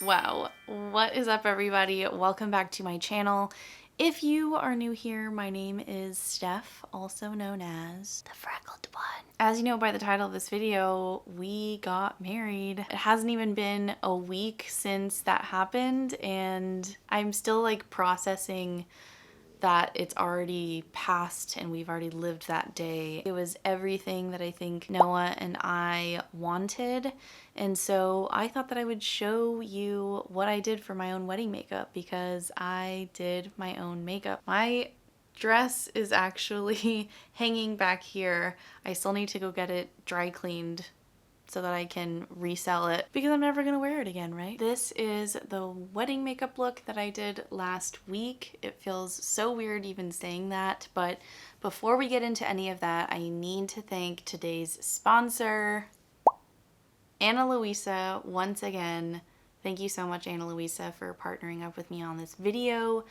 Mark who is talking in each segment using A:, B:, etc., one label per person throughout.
A: Wow, what is up everybody? Welcome back to my channel. If you are new here, my name is Steph, also known as the Freckled One. As you know by the title of this video, we got married. It hasn't even been a week since that happened, and I'm still like processing that it's already passed and we've already lived that day. It was everything that I think Noah and I wanted, and so I thought that I would show you what I did for my own wedding makeup because I did my own makeup. My dress is actually hanging back here. I still need to go get it dry cleaned so that I can resell it because I'm never gonna wear it again, right? This is the wedding makeup look that I did last week. It feels so weird even saying that, but before we get into any of that, I need to thank today's sponsor, Ana Luisa, once again. Thank you so much, Ana Luisa, for partnering up with me on this video.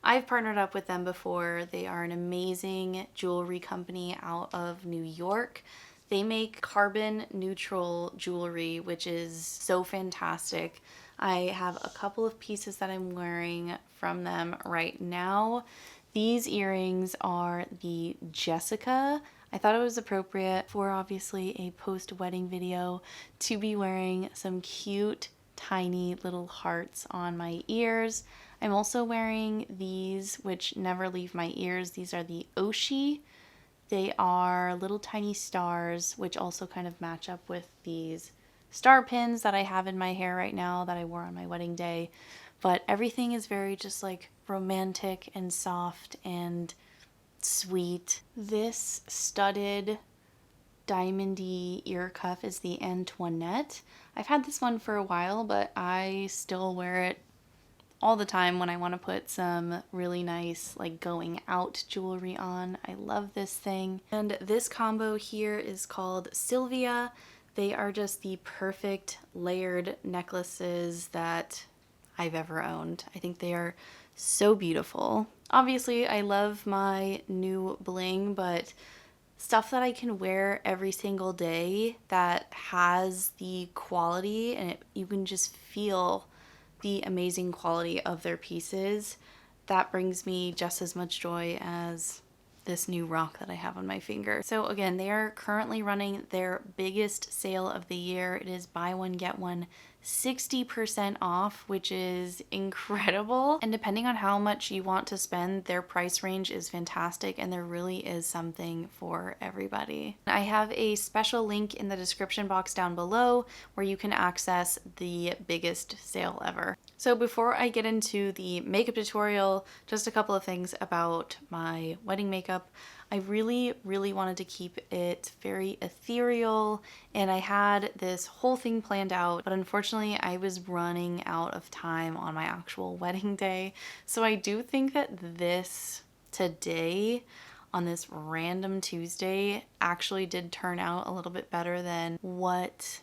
A: I've partnered up with them before. They are an amazing jewelry company out of New York. They make carbon neutral jewelry, which is so fantastic. I have a couple of pieces that I'm wearing from them right now. These earrings are the Jessica. I thought it was appropriate for obviously a post-wedding video to be wearing some cute, tiny little hearts on my ears. I'm also wearing these, which never leave my ears. These are the Oshi. They are little tiny stars, which also kind of match up with these star pins that I have in my hair right now that I wore on my wedding day. But everything is very just like romantic and soft and sweet. This studded diamondy ear cuff is the Antoinette. I've had this one for a while, but I still wear it all the time when I want to put some really nice like going out jewelry on. I love this thing. And this combo here is called Sylvia. They are just the perfect layered necklaces that I've ever owned. I think they are so beautiful. Obviously, I love my new bling, but stuff that I can wear every single day that has the quality and you can just feel the amazing quality of their pieces, that brings me just as much joy as this new rock that I have on my finger. So again, they are currently running their biggest sale of the year. It is buy one, get one 60% off, which is incredible. And depending on how much you want to spend, their price range is fantastic and there really is something for everybody. I have a special link in the description box down below where you can access the biggest sale ever. So before I get into the makeup tutorial, just a couple of things about my wedding makeup. I really wanted to keep it very ethereal, and I had this whole thing planned out, but unfortunately I was running out of time on my actual wedding day. So I do think that this today, on this random Tuesday, actually did turn out a little bit better than what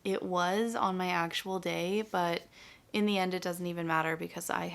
A: it was on my actual day, but in the end it doesn't even matter because I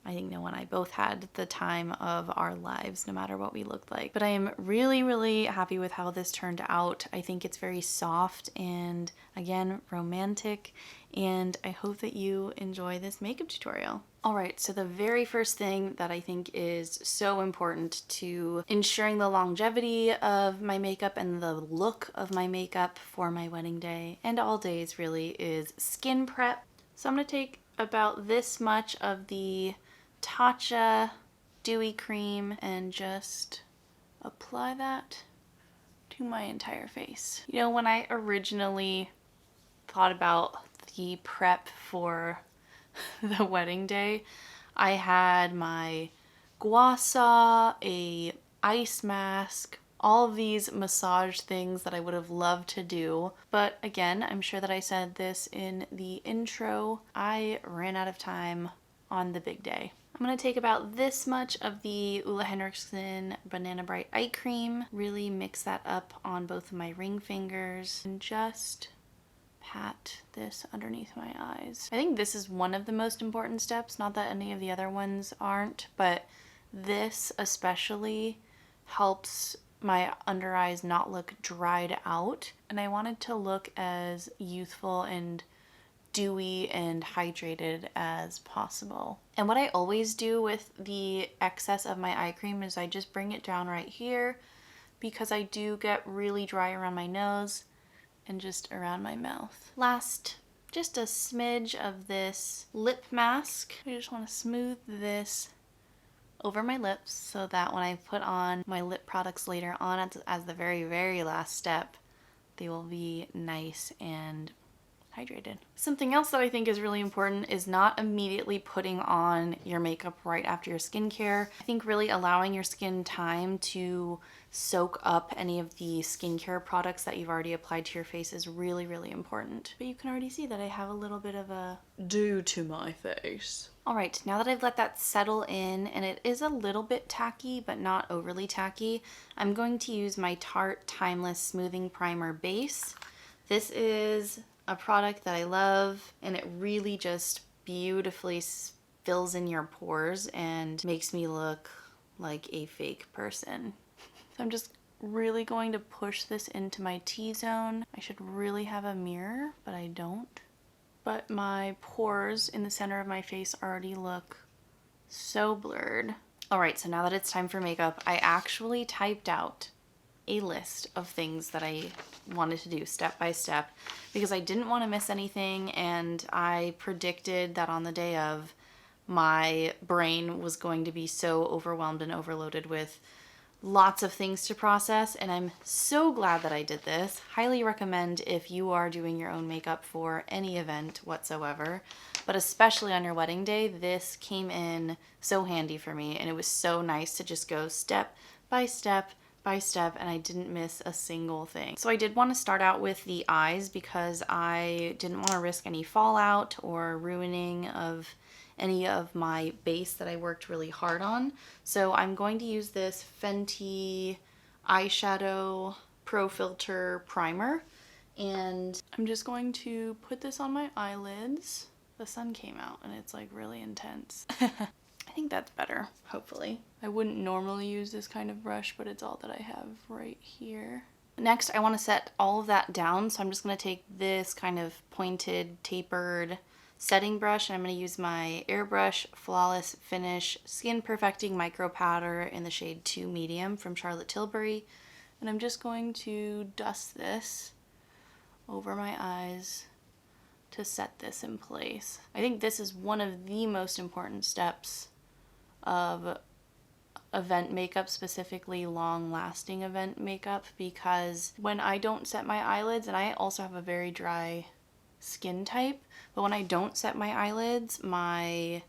A: think Noah and I both had the time of our lives no matter what we looked like. But I am really happy with how this turned out. I think it's very soft and again romantic, and I hope that you enjoy this makeup tutorial. Alright, so the very first thing that I think is so important to ensuring the longevity of my makeup and the look of my makeup for my wedding day, and all days really, is skin prep. So I'm going to take about this much of the Tatcha Dewy cream and just apply that to my entire face. You know, when I originally thought about the prep for the wedding day, I had my gua sha, a ice mask, all of these massage things that I would have loved to do. But again, I'm sure that I said this in the intro, I ran out of time on the big day. I'm going to take about this much of the Henriksen Banana Bright Eye Cream, really mix that up on both of my ring fingers, and just pat this underneath my eyes. I think this is one of the most important steps, not that any of the other ones aren't, but this especially helps my under eyes not look dried out, and I wanted to look as youthful and dewy and hydrated as possible. And what I always do with the excess of my eye cream is I just bring it down right here, because I do get really dry around my nose and just around my mouth. Last, just a smidge of this lip mask. I just want to smooth this over my lips so that when I put on my lip products later on as the very, very last step, they will be nice and hydrated. Something else that I think is really important is not immediately putting on your makeup right after your skincare. I think really allowing your skin time to soak up any of the skincare products that you've already applied to your face is really, really important. But you can already see that I have a little bit of a dew to my face. All right, now that I've let that settle in, and it is a little bit tacky, but not overly tacky, I'm going to use my Tarte Timeless Smoothing Primer Base. This is a product that I love, and it really just beautifully fills in your pores and makes me look like a fake person. So I'm just really going to push this into my T-zone. I should really have a mirror, but I don't. But my pores in the center of my face already look so blurred. All right, so now that it's time for makeup, I actually typed out a list of things that I wanted to do step by step because I didn't want to miss anything, and I predicted that on the day of, my brain was going to be so overwhelmed and overloaded with lots of things to process, and I'm so glad that I did this. Highly recommend if you are doing your own makeup for any event whatsoever, but especially on your wedding day, this came in so handy for me, and it was so nice to just go step by step by step, and I didn't miss a single thing. So I did want to start out with the eyes because I didn't want to risk any fallout or ruining of any of my base that I worked really hard on. So I'm going to use this FENTY Eyeshadow Pro Filt'r Primer, and I'm just going to put this on my eyelids. The sun came out and it's like really intense. I think that's better, hopefully. I wouldn't normally use this kind of brush, but it's all that I have right here. Next, I want to set all of that down, so I'm just going to take this kind of pointed, tapered setting brush, and I'm going to use my Airbrush Flawless Finish Skin Perfecting Micro Powder in the shade 2 Medium from Charlotte Tilbury, and I'm just going to dust this over my eyes to set this in place. I think this is one of the most important steps of event makeup, specifically long-lasting event makeup, because when I don't set my eyelids, and I also have a very dry skin type, but when I don't set my eyelids, my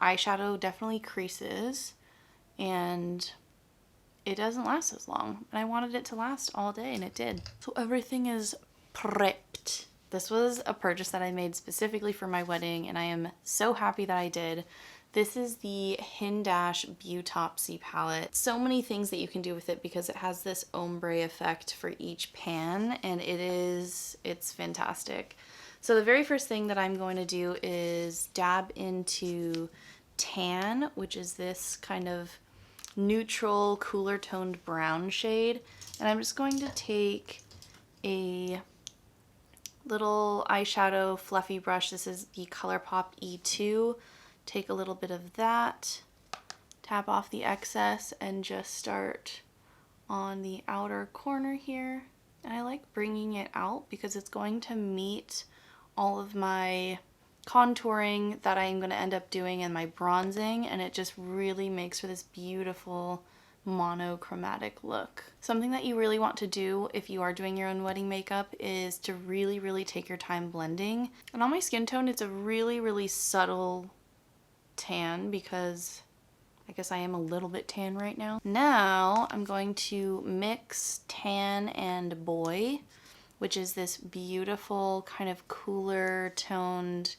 A: eyeshadow definitely creases and it doesn't last as long. And I wanted it to last all day, and it did. So everything is prepped. This was a purchase that I made specifically for my wedding, and I am so happy that I did. This is the Hindash Beautopsy palette. So many things that you can do with it because it has this ombre effect for each pan, and it's fantastic. So the very first thing that I'm going to do is dab into Tan, which is this kind of neutral, cooler toned brown shade. And I'm just going to take a little eyeshadow fluffy brush. This is the ColourPop E2. Take a little bit of that, tap off the excess, and just start on the outer corner here. And I like bringing it out because it's going to meet all of my contouring that I'm going to end up doing and my bronzing, and it just really makes for this beautiful monochromatic look. Something that you really want to do if you are doing your own wedding makeup is to really, really take your time blending. And on my skin tone, it's a really, really subtle tan because I guess I am a little bit tan right now. Now I'm going to mix Tan and Boy, which is this beautiful kind of cooler toned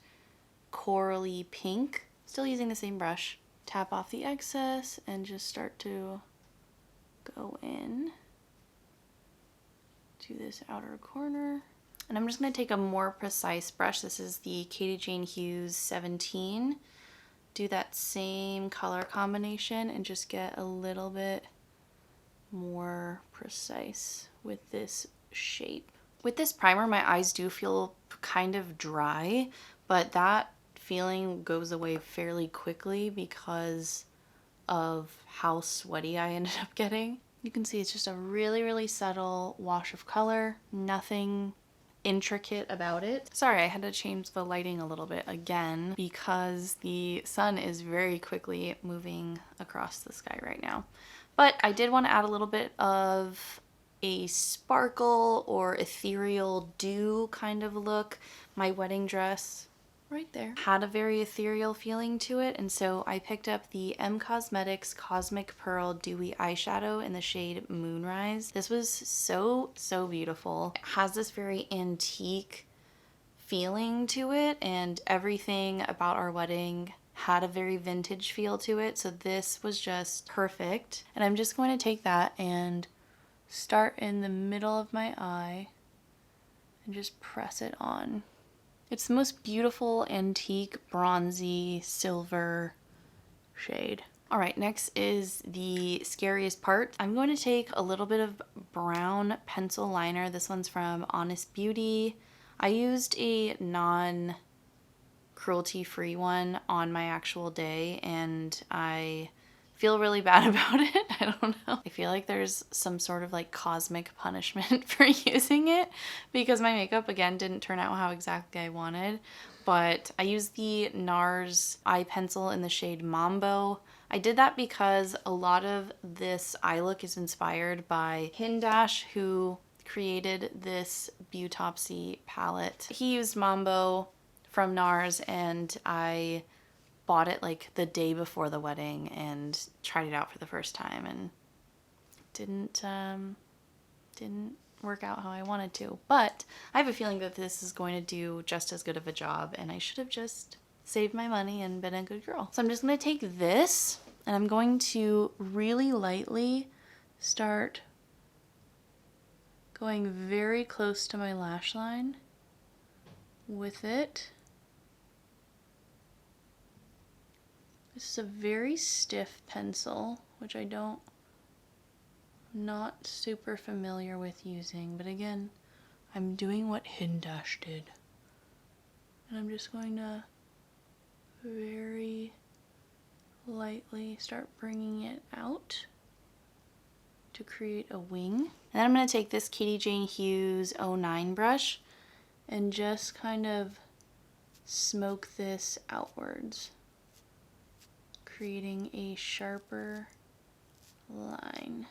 A: corally pink. Still using the same brush. Tap off the excess and just start to go in to this outer corner. And I'm just going to take a more precise brush. This is the Katie Jane Hughes 17. Do that same color combination and just get a little bit more precise with this shape. With this primer, my eyes do feel kind of dry, but that feeling goes away fairly quickly because of how sweaty I ended up getting. You can see it's just a really, really subtle wash of color, nothing intricate about it. Sorry, I had to change the lighting a little bit again because the sun is very quickly moving across the sky right now. But I did want to add a little bit of a sparkle or ethereal dew kind of look. My wedding dress right there had a very ethereal feeling to it, and so I picked up the M Cosmetics Cosmic Pearl Dewy Eyeshadow in the shade Moonrise. This was so beautiful. It has this very antique feeling to it, and everything about our wedding had a very vintage feel to it, so this was just perfect. And I'm just going to take that and start in the middle of my eye and just press it on. It's the most beautiful antique bronzy silver shade. All right, next is the scariest part. I'm going to take a little bit of brown pencil liner. This one's from Honest Beauty. I used a non-cruelty-free one on my actual day, and I feel really bad about it. I don't know. I feel like there's some sort of like cosmic punishment for using it because my makeup again didn't turn out how exactly I wanted. But I used the NARS eye pencil in the shade Mambo. I did that because a lot of this eye look is inspired by Hindash, who created this Beautopsy palette. He used Mambo from NARS, and I bought it like the day before the wedding and tried it out for the first time, and didn't work out how I wanted to. But I have a feeling that this is going to do just as good of a job, and I should have just saved my money and been a good girl. So I'm just going to take this and I'm going to really lightly start going very close to my lash line with it. This is a very stiff pencil, which I'm not super familiar with using, but again, I'm doing what Hindash did. And I'm just going to very lightly start bringing it out to create a wing. And then I'm going to take this Katie Jane Hughes 09 brush and just kind of smoke this outwards, creating a sharper line.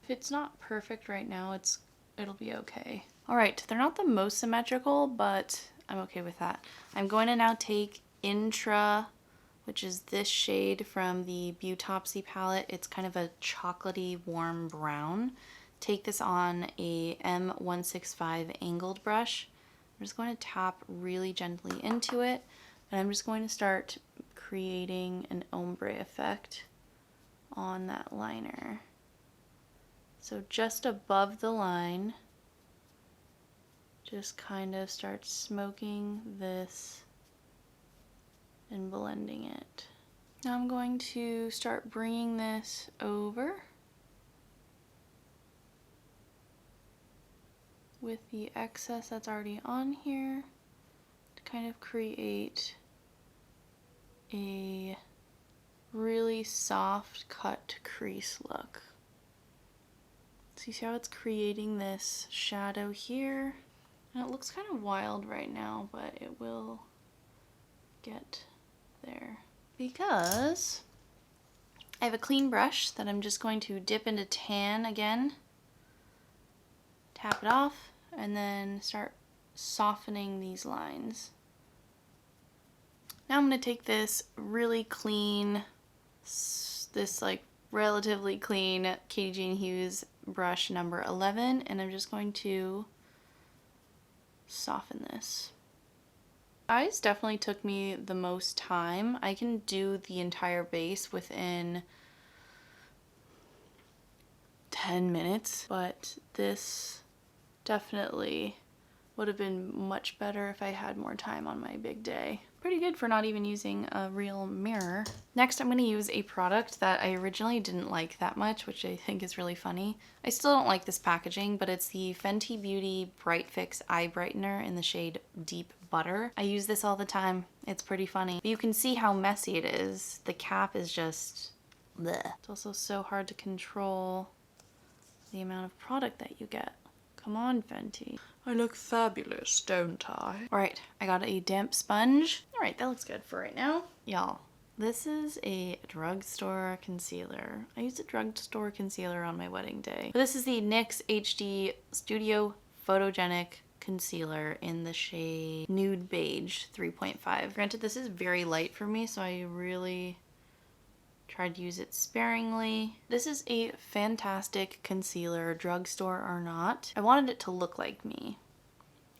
A: If it's not perfect right now, it'll be okay. All right, they're not the most symmetrical, but I'm okay with that. I'm going to now take Intra, which is this shade from the Beautopsy palette. It's kind of a chocolatey warm brown. Take this on a M165 angled brush. I'm just going to tap really gently into it, and I'm just going to start creating an ombre effect on that liner. So just above the line, just kind of start smoking this and blending it. Now I'm going to start bringing this over with the excess that's already on here to kind of create a really soft cut crease look. So you see how it's creating this shadow here? And it looks kind of wild right now, but it will get there. Because I have a clean brush that I'm just going to dip into tan again, tap it off, and then start softening these lines. Now I'm going to take this really clean, this like relatively clean Katie Jane Hughes brush number 11, and I'm just going to soften this. Eyes definitely took me the most time. I can do the entire base within 10 minutes, but this definitely Would have been much better if I had more time on my big day. Pretty good for not even using a real mirror. Next, I'm going to use a product that I originally didn't like that much, which I think is really funny. I still don't like this packaging, but it's the Fenty Beauty Bright Fix Eye Brightener in the shade Deep Butter. I use this all the time. It's pretty funny. But you can see how messy it is. The cap is just bleh. It's also so hard to control the amount of product that you get. Come on, Fenty. I look fabulous, don't I? All right, I got a damp sponge. All right, that looks good for right now. Y'all, this is a drugstore concealer. I used a drugstore concealer on my wedding day. But this is the NYX HD Studio Photogenic Concealer in the shade Nude Beige 3.5. Granted, this is very light for me, so I really tried to use it sparingly. This is a fantastic concealer, drugstore or not. I wanted it to look like me.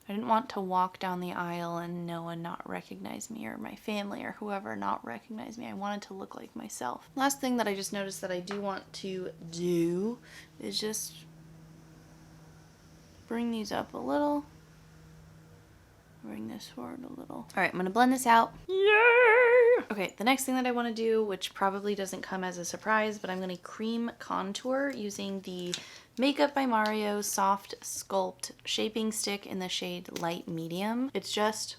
A: I didn't want to walk down the aisle and no one not recognize me, or my family or whoever not recognize me. I wanted to look like myself. Last thing that I just noticed that I do want to do is just bring these up a little. Bring this forward a little. All right, I'm gonna blend this out. Yay! Okay, the next thing that I wanna do, which probably doesn't come as a surprise, but I'm gonna cream contour using the Makeup by Mario Soft Sculpt Shaping Stick in the shade Light Medium. It's just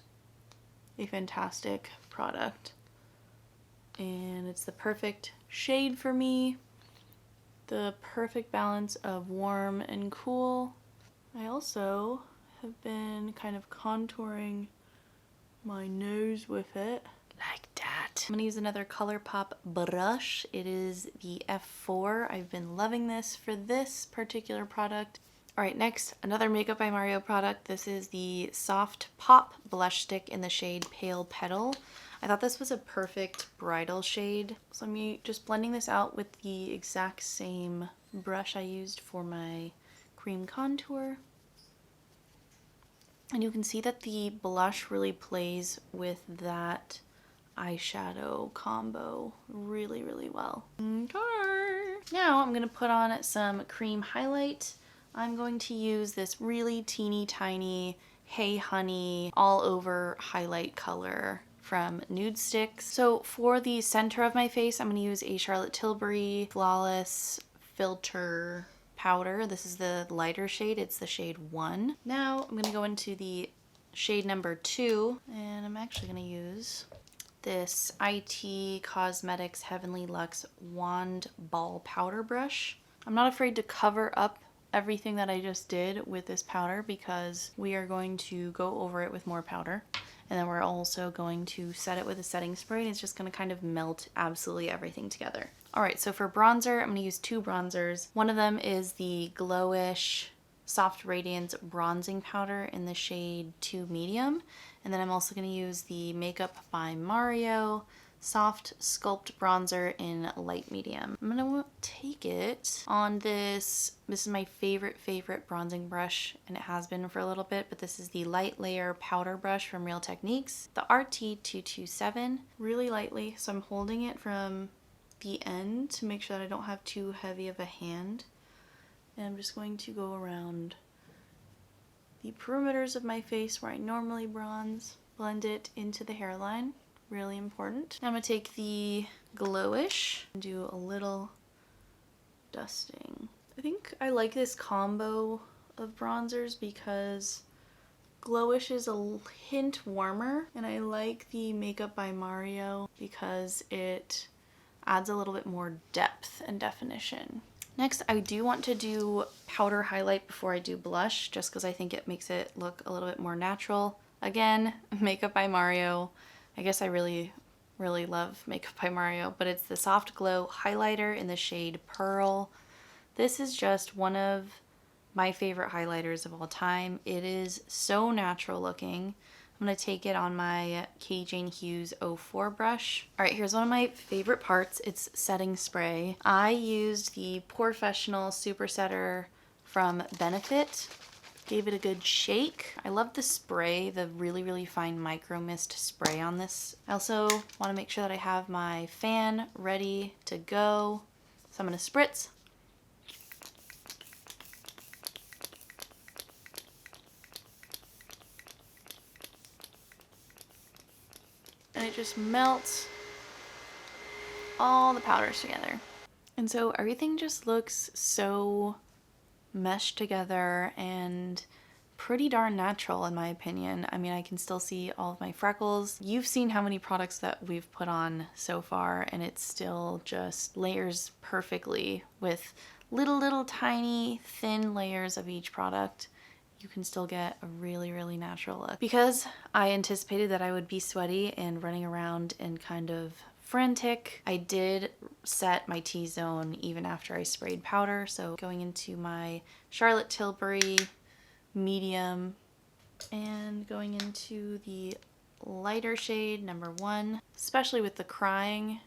A: a fantastic product. And it's the perfect shade for me. The perfect balance of warm and cool. I also have been kind of contouring my nose with it. Like that. I'm gonna use another ColourPop brush. It is the F4. I've been loving this for this particular product. All right, next, another Makeup by Mario product. This is the Soft Pop Blush Stick in the shade Pale Petal. I thought this was a perfect bridal shade. So I'm just blending this out with the exact same brush I used for my cream contour. And you can see that the blush really plays with that eyeshadow combo really, really well. Okay. Now I'm going to put on some cream highlight. I'm going to use this really teeny tiny Hey Honey all over highlight color from Nude Sticks. So for the center of my face, I'm going to use a Charlotte Tilbury Flawless Filt'r powder. This is the lighter shade. It's the shade 1. Now I'm going to go into the shade number 2, and I'm actually going to use this IT Cosmetics Heavenly Luxe Wand Ball Powder Brush. I'm not afraid to cover up everything that I just did with this powder because we are going to go over it with more powder. And then we're also going to set it with a setting spray, and it's just going to kind of melt absolutely everything together. All right, so for bronzer, I'm going to use 2 bronzers. One of them is the Glowish Soft Radiance Bronzing Powder in the shade 2 Medium. And then I'm also going to use the Makeup by Mario Soft Sculpt Bronzer in Light Medium. I'm going to take it on this is my favorite bronzing brush, and it has been for a little bit, but this is the Light Layer Powder Brush from Real Techniques, the RT227, really lightly. So I'm holding it from the end to make sure that I don't have too heavy of a hand. And I'm just going to go around the perimeters of my face where I normally bronze, blend it into the hairline. Really important. Now I'm going to take the Glowish and do a little dusting. I think I like this combo of bronzers because Glowish is a hint warmer, and I like the Makeup by Mario because it adds a little bit more depth and definition. Next, I do want to do powder highlight before I do blush, just because I think it makes it look a little bit more natural. Again, Makeup by Mario. I guess I really love Makeup by Mario, but it's the Soft Glow highlighter in the shade Pearl. This is just one of my favorite highlighters of all time. It is so natural looking. I'm going to take it on my K. Jane Hughes 04 brush. All right, here's one of my favorite parts. It's setting spray. I used the Professional Super Setter from Benefit. Gave it a good shake. I love the spray, the really fine micro mist spray on this. I also want to make sure that I have my fan ready to go. So I'm going to spritz. and it just melts all the powders together. And so everything just looks so meshed together and pretty darn natural in my opinion. I mean, I can still see all of my freckles. You've seen how many products that we've put on so far, and it still just layers perfectly with little tiny thin layers of each product. You can still get a really natural look. Because I anticipated that I would be sweaty and running around and kind of frantic, I did set my T-zone even after I sprayed powder. So going into my Charlotte Tilbury medium and going into the lighter shade number 1, especially with the crying,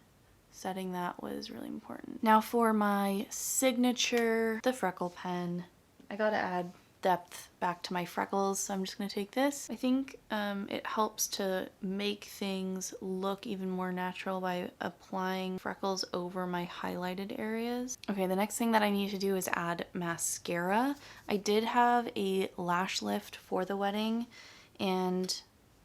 A: setting that was really important. Now for my signature, the freckle pen, I gotta add depth back to my freckles, so I'm just gonna take this. I think it helps to make things look even more natural by applying freckles over my highlighted areas. Okay, the next thing that I need to do is add mascara. I did have a lash lift for the wedding, and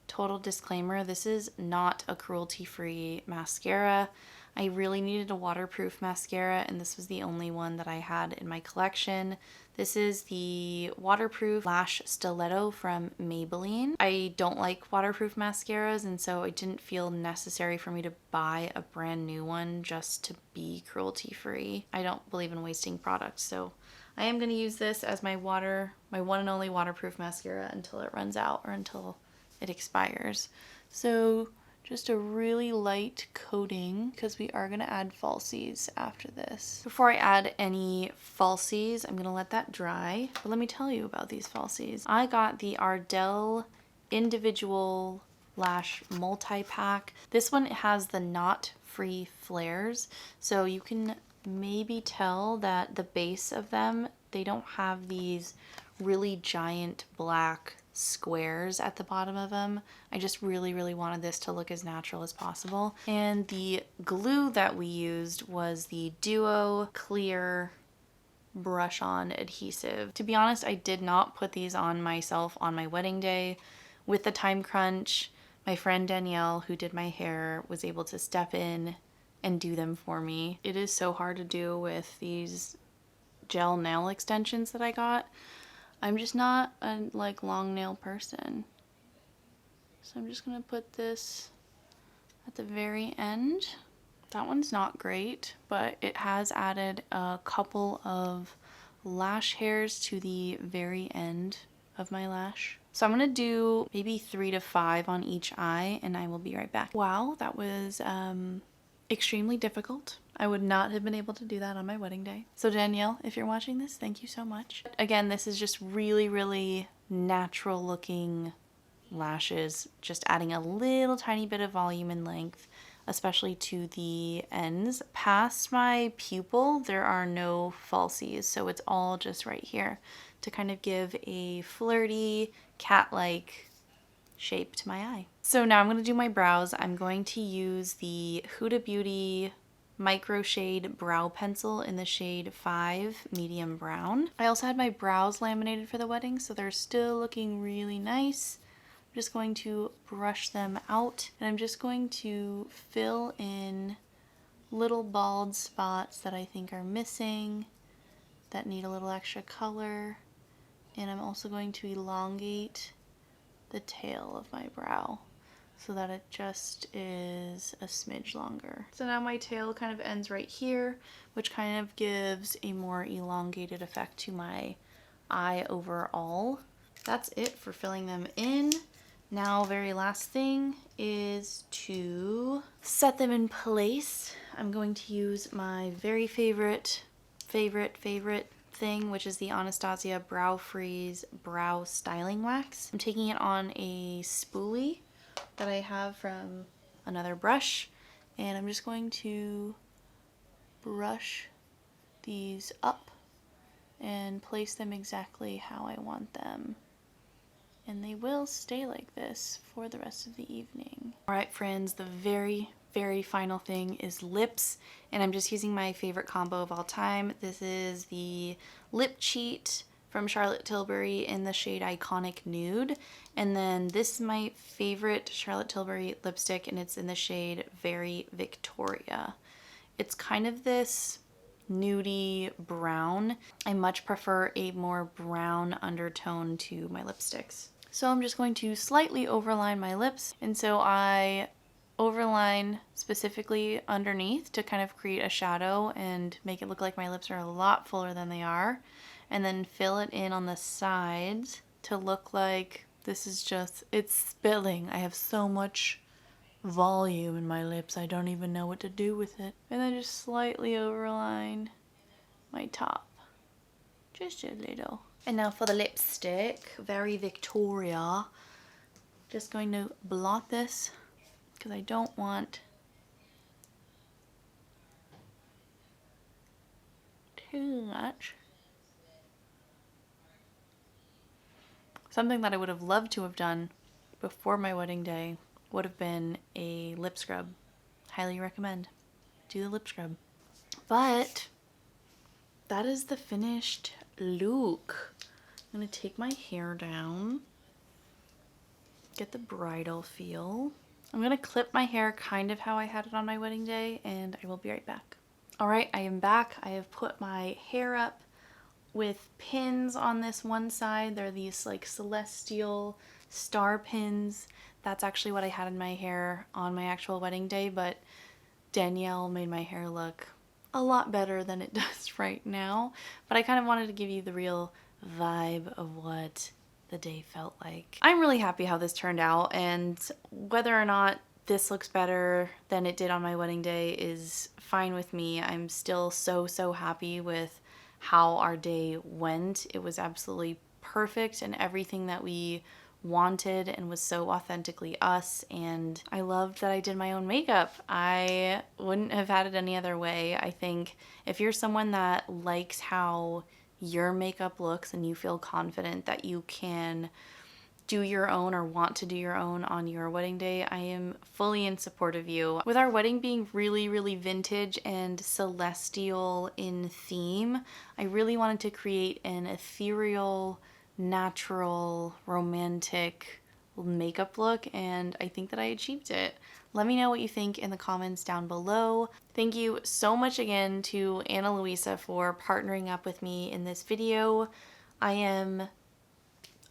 A: total disclaimer, this is not a cruelty-free mascara. I really needed a waterproof mascara, and this was the only one that I had in my collection. This is the waterproof lash stiletto from Maybelline. I don't like waterproof mascaras, and so it didn't feel necessary for me to buy a brand new one just to be cruelty-free. I don't believe in wasting products, so I am going to use this as my one and only waterproof mascara until it runs out or until it expires. So just a really light coating because we are going to add falsies after this. Before I add any falsies, I'm going to let that dry. But let me tell you about these falsies. I got the Ardell individual lash multi-pack. This one has the knot-free flares, so you can maybe tell that the base of them, they don't have these really giant black squares at the bottom of them. I just really wanted this to look as natural as possible. And the glue that we used was the Duo Clear brush on adhesive. To be honest, I did not put these on myself on my wedding day. With the time crunch, my friend Danielle, who did my hair, was able to step in and do them for me. It is so hard to do with these gel nail extensions that I got. I'm just not a long nail person. So I'm just gonna put this at the very end. That one's not great, but it has added a couple of lash hairs to the very end of my lash. So I'm gonna do maybe 3 to 5 on each eye, and I will be right back. Wow, that was extremely difficult. I would not have been able to do that on my wedding day. So Danielle, if you're watching this, thank you so much. Again, this is just really natural looking lashes, just adding a little tiny bit of volume and length, especially to the ends. Past my pupil, there are no falsies, so it's all just right here to kind of give a flirty, cat-like shape to my eye. So now I'm going to do my brows. I'm going to use the Huda Beauty Micro Shade Brow Pencil in the shade 5 Medium Brown. I also had my brows laminated for the wedding, so they're still looking really nice. I'm just going to brush them out, and I'm just going to fill in little bald spots that I think are missing, that need a little extra color. And I'm also going to elongate the tail of my brow so that it just is a smidge longer. So now my tail kind of ends right here, which kind of gives a more elongated effect to my eye overall. That's it for filling them in. Now, very last thing is to set them in place. I'm going to use my very favorite thing, which is the Anastasia Brow Freeze Brow Styling Wax. I'm taking it on a spoolie that I have from another brush, and I'm just going to brush these up and place them exactly how I want them. And they will stay like this for the rest of the evening. All right, friends, the very final thing is lips, and I'm just using my favorite combo of all time. This is the Lip Cheat from Charlotte Tilbury in the shade Iconic Nude. And then this is my favorite Charlotte Tilbury lipstick, and it's in the shade Very Victoria. It's kind of this nudie brown. I much prefer a more brown undertone to my lipsticks. So I'm just going to slightly overline my lips, and so I overline specifically underneath to kind of create a shadow and make it look like my lips are a lot fuller than they are, and then fill it in on the sides to look like this is just, it's spilling. I have so much volume in my lips, I don't even know what to do with it. And then just slightly overline my top, just a little. And now for the lipstick, Very Victoria. Just going to blot this because I don't want too much. Something that I would have loved to have done before my wedding day would have been a lip scrub. Highly recommend. Do the lip scrub. But that is the finished look. I'm gonna take my hair down, get the bridal feel. I'm gonna clip my hair kind of how I had it on my wedding day, and I will be right back. All right, I am back. I have put my hair up with pins on this one side. They're these like celestial star pins. That's actually what I had in my hair on my actual wedding day, but Danielle made my hair look a lot better than it does right now. But I kind of wanted to give you the real vibe of what the day felt like. I'm really happy how this turned out, and whether or not this looks better than it did on my wedding day is fine with me. I'm still so happy with how our day went. It was absolutely perfect and everything that we wanted, and was so authentically us, and I loved that I did my own makeup. I wouldn't have had it any other way. I think if you're someone that likes how your makeup looks and you feel confident that you can do your own or want to do your own on your wedding day, I am fully in support of you. With our wedding being really vintage and celestial in theme, I really wanted to create an ethereal, natural, romantic makeup look, and I think that I achieved it. Let me know what you think in the comments down below. Thank you so much again to Ana Luisa for partnering up with me in this video. I am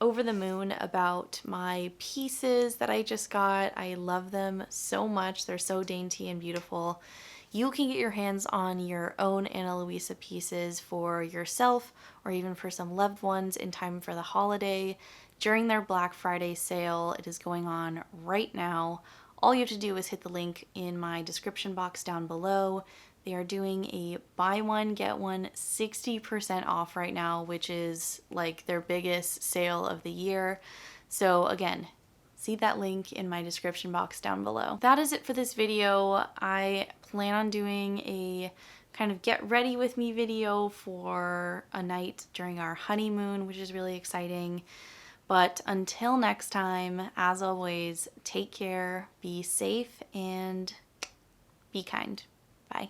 A: over the moon about my pieces that I just got. I love them so much. They're so dainty and beautiful. You can get your hands on your own Ana Luisa pieces for yourself or even for some loved ones in time for the holiday during their Black Friday sale. It is going on right now. All you have to do is hit the link in my description box down below. They are doing a buy one, get one 60% off right now, which is like their biggest sale of the year. So again, see that link in my description box down below. That is it for this video. I plan on doing a kind of get ready with me video for a night during our honeymoon, which is really exciting. But until next time, as always, take care, be safe, and be kind. Bye.